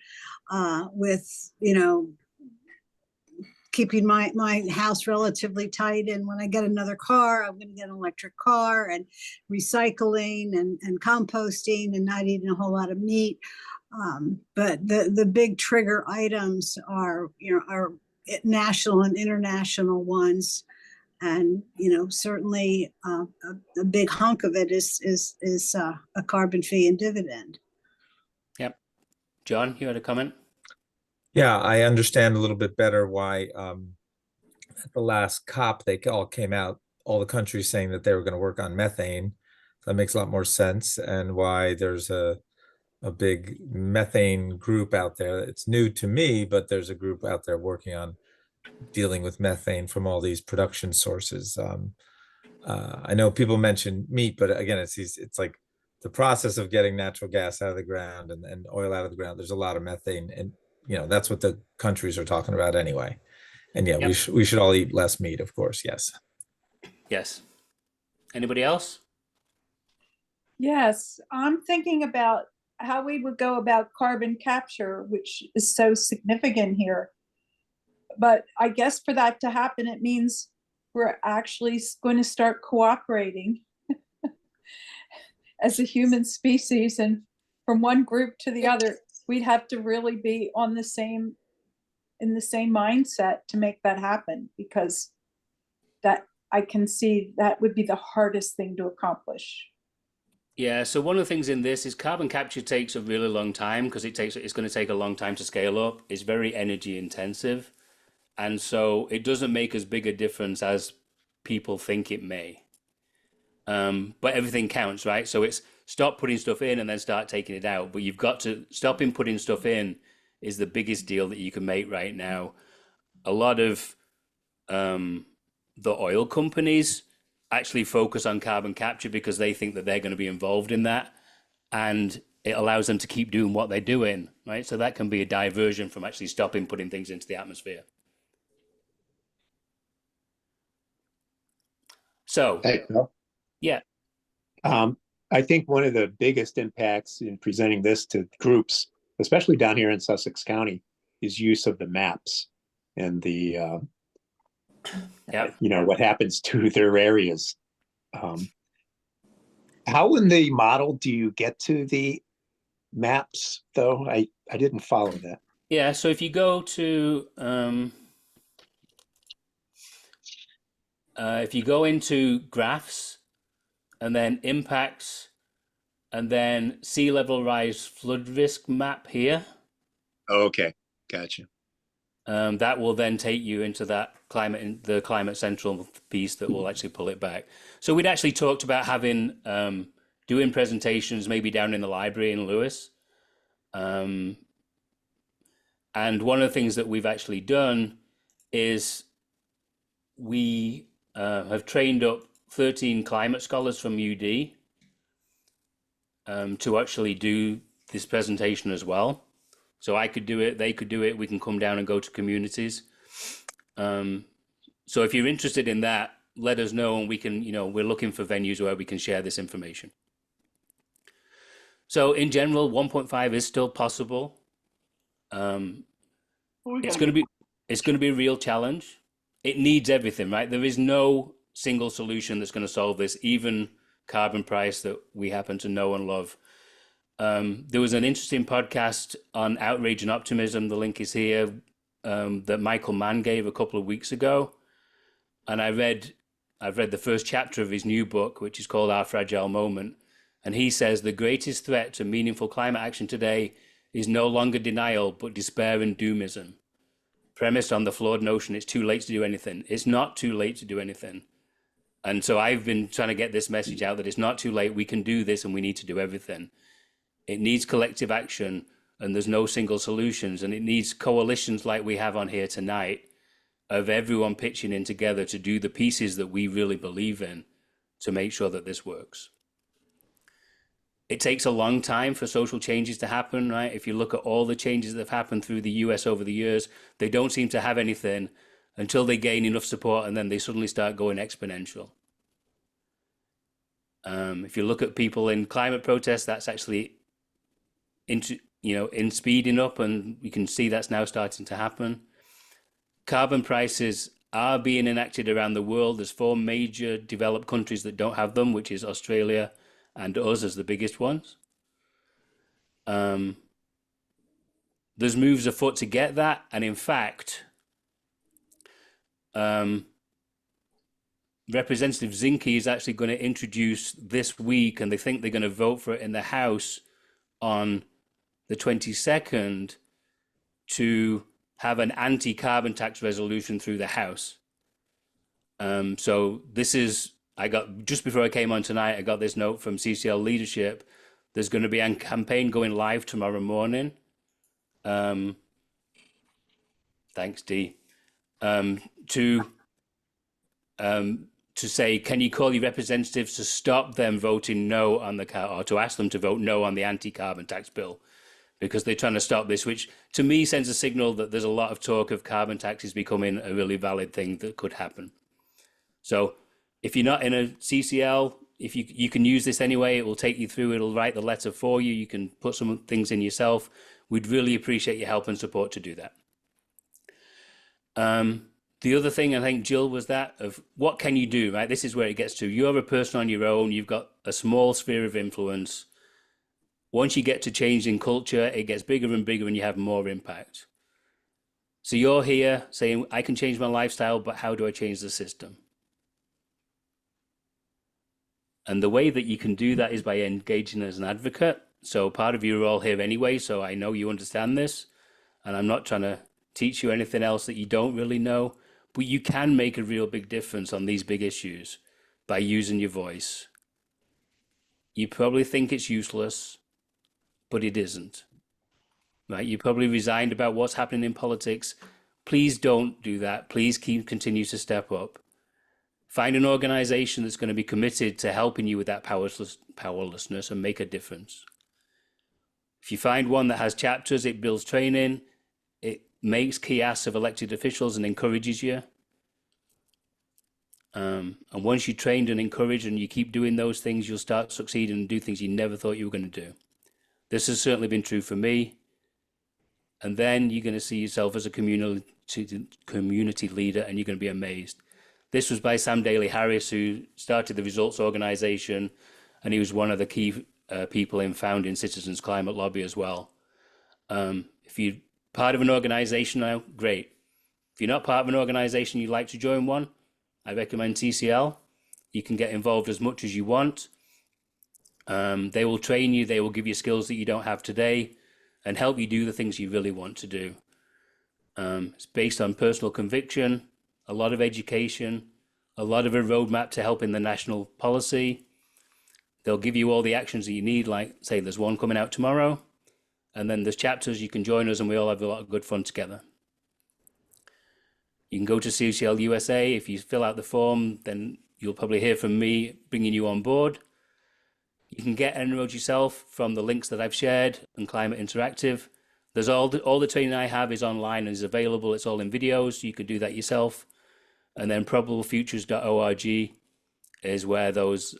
with, keeping my house relatively tight. And when I get another car, I'm going to get an electric car, and recycling and composting and not eating a whole lot of meat. But the big trigger items are national and international ones. And, certainly a big hunk of it is a carbon fee and dividend. Yep. John, you had a comment? Yeah, I understand a little bit better why at the last COP they all came out, all the countries saying that they were going to work on methane. That makes a lot more sense, and why there's a big methane group out there. It's new to me, but there's a group out there working on dealing with methane from all these production sources. I know people mention meat, but again, it's like the process of getting natural gas out of the ground and oil out of the ground. There's a lot of methane, and that's what the countries are talking about anyway. And yeah, Yep. we should all eat less meat, of course. Yes. Yes. Anybody else? Yes, I'm thinking about how we would go about carbon capture, which is so significant here. But I guess for that to happen, it means we're actually going to start cooperating as a human species, and from one group to the other, we'd have to really be in the same mindset to make that happen, because that I can see that would be the hardest thing to accomplish. Yeah, so one of the things in this is carbon capture takes a really long time, because it's going to take a long time to scale up. It's very energy intensive. And so it doesn't make as big a difference as people think it may. But everything counts, right? So it's stop putting stuff in and then start taking it out. But you've got to stop putting stuff in is the biggest deal that you can make right now. A lot of the oil companies actually focus on carbon capture because they think that they're going to be involved in that. And it allows them to keep doing what they're doing, right? So that can be a diversion from actually stopping putting things into the atmosphere. So, Hey, Bill. yeah. I think one of the biggest impacts in presenting this to groups, especially down here in Sussex County, is use of the maps and the, what happens to their areas. How in the model do you get to the maps, though? I didn't follow that. Yeah, so if you go to, if you go into graphs and then impacts and then sea level rise flood risk map here. Okay, gotcha. That will then take you into that the climate central piece that will actually pull it back. So we'd actually talked about having doing presentations maybe down in the library in Lewis. And one of the things that we've actually done is we have trained up 13 climate scholars from UD to actually do this presentation as well. So I could do it, they could do it, we can come down and go to communities. So if you're interested in that, let us know and we can, we're looking for venues where we can share this information. So in general, 1.5 is still possible. It's going to be a real challenge. It needs everything, right? There is no single solution that's going to solve this, even carbon price that we happen to know and love. There was an interesting podcast on outrage and optimism. The link is here, that Michael Mann gave a couple of weeks ago. And I've read the first chapter of his new book, which is called Our Fragile Moment. And he says the greatest threat to meaningful climate action today is no longer denial, but despair and doomism. Premised on the flawed notion it's too late to do anything. It's not too late to do anything. And so I've been trying to get this message out that it's not too late. We can do this and we need to do everything. It needs collective action and there's no single solutions. And it needs coalitions like we have on here tonight of everyone pitching in together to do the pieces that we really believe in to make sure that this works. It takes a long time for social changes to happen, right? If you look at all the changes that have happened through the US over the years, they don't seem to have anything until they gain enough support and then they suddenly start going exponential. If you look at people in climate protests, that's actually in speeding up, and you can see that's now starting to happen. Carbon prices are being enacted around the world. There's 4 major developed countries that don't have them, which is Australia and us as the biggest ones. There's moves afoot to get that, and in fact, Representative Zinke is actually going to introduce this week, and they think they're going to vote for it in the House on the 22nd, to have an anti-carbon tax resolution through the House. So this is, just before I came on tonight, I got this note from CCL leadership. There's going to be a campaign going live tomorrow morning. Thanks, Dee. To say, can you call your representatives to stop them voting no on or to ask them to vote no on the anti-carbon tax bill, because they're trying to stop this, which to me sends a signal that there's a lot of talk of carbon taxes becoming a really valid thing that could happen. So if you're not in a CCL, if you can use this anyway, it will take you through, it'll write the letter for you, you can put some things in yourself. We'd really appreciate your help and support to do that. The other thing, I think, Jill, was that of what can you do, right? This is where it gets to. You're a person on your own. You've got a small sphere of influence. Once you get to changing culture, it gets bigger and bigger and you have more impact. So you're here saying, I can change my lifestyle, but how do I change the system? And the way that you can do that is by engaging as an advocate. So part of you are all here anyway, so I know you understand this. And I'm not trying to teach you anything else that you don't really know. But you can make a real big difference on these big issues by using your voice. You probably think it's useless, but it isn't. Right? You're probably resigned about what's happening in politics. Please don't do that. Please continue to step up. Find an organization that's going to be committed to helping you with that powerlessness and make a difference. If you find one that has chapters, it builds training, it makes kiosks of elected officials and encourages you. And once you're trained and encouraged and you keep doing those things, you'll start succeeding and do things you never thought you were going to do. This has certainly been true for me. And then you're going to see yourself as a community leader, and you're going to be amazed. This was by Sam Daly Harris, who started the Results Organization, and he was one of the key people in founding Citizens Climate Lobby as well. If you're part of an organization now, great. If you're not part of an organization, you'd like to join one, I recommend TCL. You can get involved as much as you want. They will train you, they will give you skills that you don't have today, and help you do the things you really want to do. It's based on personal conviction, a lot of education, a lot of a roadmap to helping the national policy. They'll give you all the actions that you need, like say there's one coming out tomorrow, and then there's chapters, you can join us and we all have a lot of good fun together. You can go to CCL USA. If you fill out the form, then you'll probably hear from me bringing you on board. You can get En-ROADS yourself from the links that I've shared and Climate Interactive. There's all the training I have is online and is available. It's all in videos. You can do that yourself. And then probablefutures.org is where those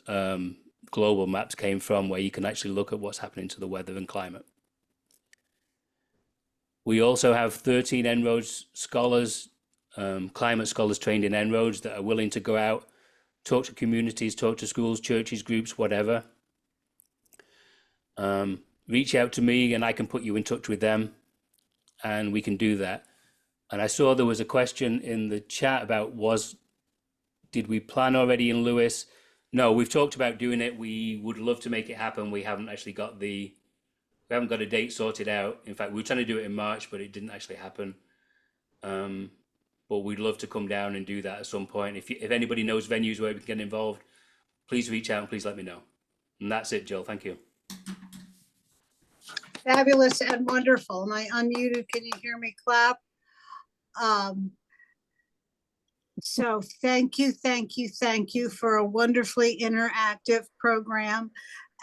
global maps came from, where you can actually look at what's happening to the weather and climate. We also have 13 En-ROADS scholars, climate scholars trained in En-ROADS that are willing to go out, talk to communities, talk to schools, churches, groups, whatever. Reach out to me and I can put you in touch with them, and we can do that. And I saw there was a question in the chat about did we plan already in Lewis? No, we've talked about doing it. We would love to make it happen. We haven't actually got we haven't got a date sorted out. In fact, we were trying to do it in March, but it didn't actually happen. But we'd love to come down and do that at some point. If anybody knows venues where we can get involved, please reach out and please let me know. And that's it, Jill. Thank you. Fabulous and wonderful. Am I unmuted? Can you hear me clap? So thank you for a wonderfully interactive program.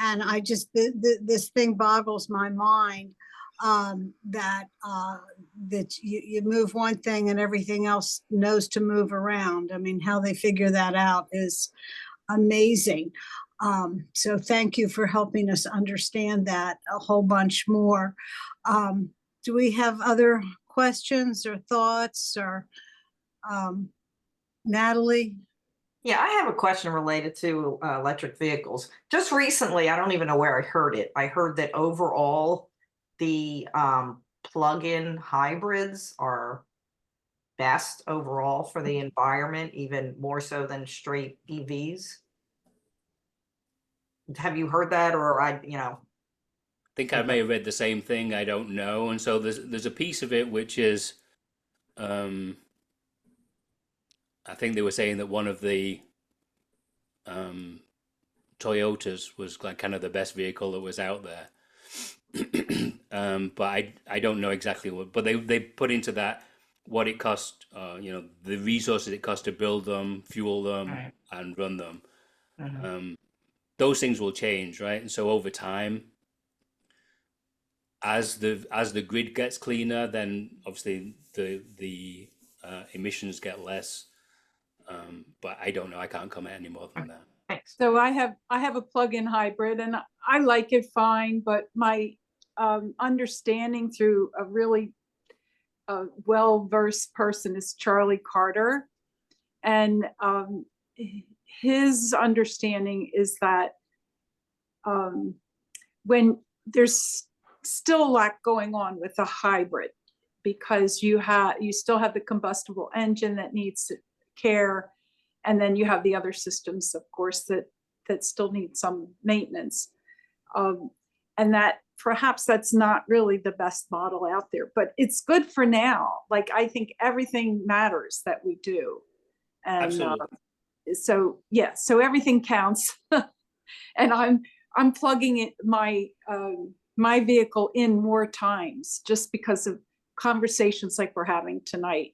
And I just, this thing boggles my mind that you move one thing and everything else knows to move around. I mean, how they figure that out is amazing. So thank you for helping us understand that a whole bunch more. Do we have other questions or thoughts, or Natalie? Yeah, I have a question related to electric vehicles. Just recently, I don't even know where I heard it. I heard that overall, the plug-in hybrids are best overall for the environment, even more so than straight EVs. Have you heard that, or I think I may have read the same thing. I don't know. And so there's a piece of it which is, I think they were saying that one of the Toyotas was like kind of the best vehicle that was out there. But I don't know exactly what, but they put into that what it cost, the resources it cost to build them, fuel them, right, and run them. Mm-hmm. Those things will change, right? And so over time, as the grid gets cleaner, then obviously the emissions get less. But I don't know. I can't comment any more than that. So I have a plug-in hybrid, and I like it fine. But my understanding through a really well-versed person is Charlie Carter, and his understanding is that when there's still a lot going on with a hybrid, because you still have the combustible engine that needs care, and then you have the other systems, of course, that still need some maintenance, and that perhaps that's not really the best model out there, but it's good for now. Like, I think everything matters that we do, and so yeah, so everything counts. And I'm plugging it my vehicle in more times just because of conversations like we're having tonight.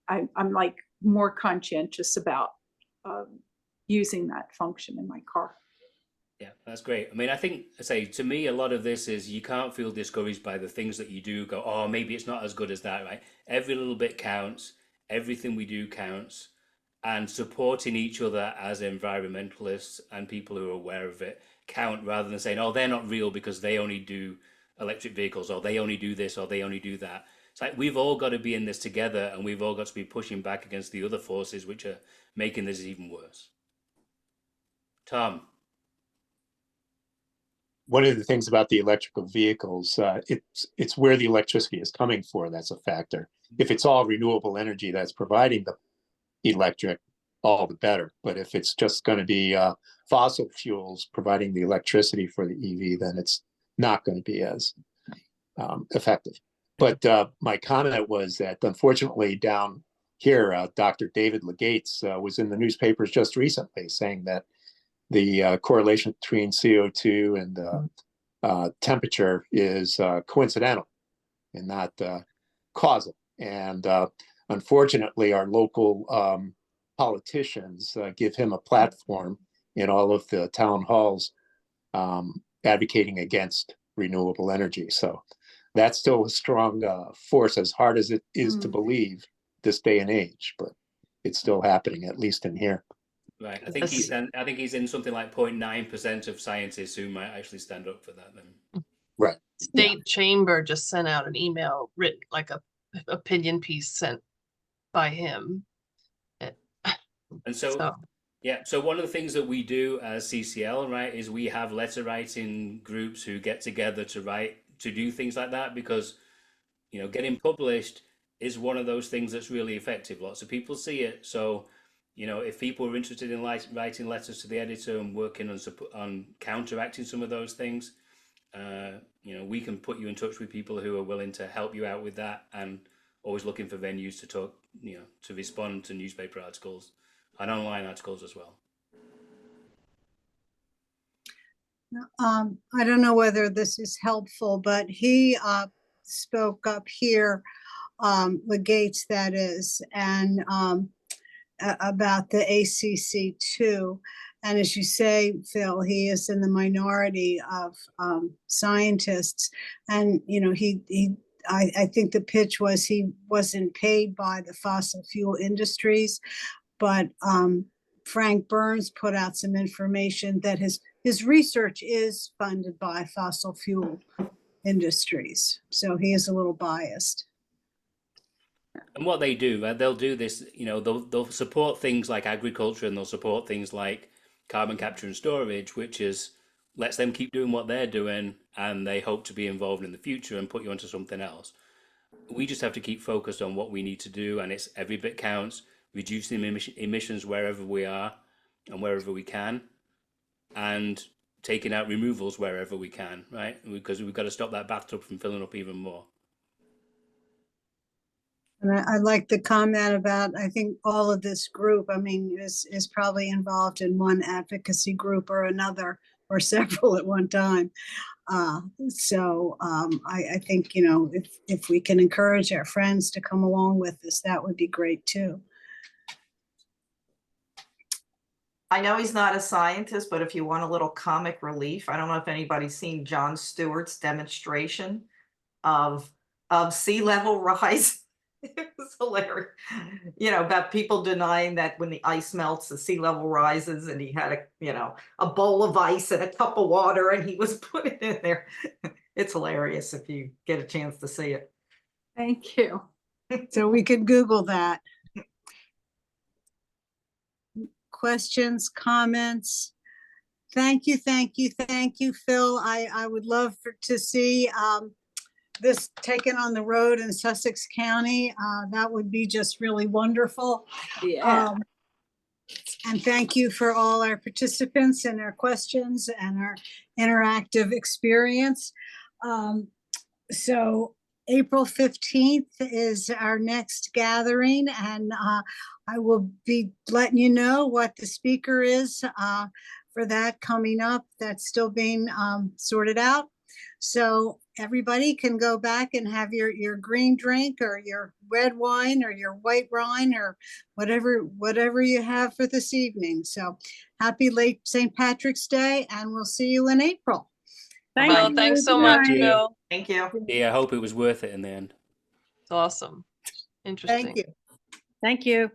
I'm like more conscientious about using that function in my car. Yeah, that's great. I mean, I think, I say, to me, a lot of this is you can't feel discouraged by the things that you do go, oh, maybe it's not as good as that, right? Every little bit counts. Everything we do counts. And supporting each other as environmentalists and people who are aware of it count, rather than saying, oh, they're not real because they only do electric vehicles, or they only do this, or they only do that. It's like we've all got to be in this together, and we've all got to be pushing back against the other forces which are making this even worse. Tom. One of the things about the electrical vehicles, it's where the electricity is coming for that's a factor. If it's all renewable energy that's providing the electric, all the better. But if it's just going to be fossil fuels providing the electricity for the EV, then it's not going to be as effective. But my comment was that unfortunately down here, Dr. David Legates was in the newspapers just recently saying that the correlation between CO2 and temperature is coincidental and not causal. And unfortunately, our local politicians give him a platform in all of the town halls advocating against renewable energy. So that's still a strong force, as hard as it is to believe this day and age, but it's still happening, at least in here. Right. I think he's in something like 0.9% of scientists who might actually stand up for that then. Right. State Chamber just sent out an email written like a opinion piece sent by him. And so yeah, so one of the things that we do as CCL, right, is we have letter writing groups who get together to do things like that, because, you know, getting published is one of those things that's really effective. Lots of people see it. So, you know, if people are interested in writing letters to the editor and working on counteracting some of those things, you know, we can put you in touch with people who are willing to help you out with that, and always looking for venues to talk, you know, to respond to newspaper articles and online articles as well. I don't know whether this is helpful, but he spoke up here, Legates that is, and about the ACC too. And as you say, Phil, he is in the minority of scientists. And, you know, I think the pitch was he wasn't paid by the fossil fuel industries, but Frank Burns put out some information that his research is funded by fossil fuel industries. So he is a little biased. And what they do, right, they'll do this, you know, they'll support things like agriculture, and they'll support things like carbon capture and storage, which is lets them keep doing what they're doing, and they hope to be involved in the future and put you onto something else. We just have to keep focused on what we need to do, and it's every bit counts, reducing emissions wherever we are and wherever we can, and taking out removals wherever we can, right? Because we've got to stop that bathtub from filling up even more. And I like the comment about, I think all of this group, I mean, is probably involved in one advocacy group or another, or several at one time. So I think, you know, if we can encourage our friends to come along with this, that would be great too. I know he's not a scientist, but if you want a little comic relief, I don't know if anybody's seen Jon Stewart's demonstration of sea level rise. It was hilarious, you know, about people denying that when the ice melts, the sea level rises, and he had a bowl of ice and a cup of water, and he was putting it in there. It's hilarious if you get a chance to see it. Thank you. So we could Google that. Questions, comments? Thank you, Phil. I would love to see this taken on the road in Sussex County. That would be just really wonderful. Yeah. And thank you for all our participants and our questions and our interactive experience. So April 15th is our next gathering, and I will be letting you know what the speaker is for that coming up. That's still being sorted out. So everybody can go back and have your green drink or your red wine or your white wine or whatever you have for this evening. So happy late St. Patrick's Day, and we'll see you in April. Thank Well, you. thanks so Good much, night. Bill. Thank you. Yeah, I hope it was worth it in the end. It's awesome. Interesting. Thank you. Thank you.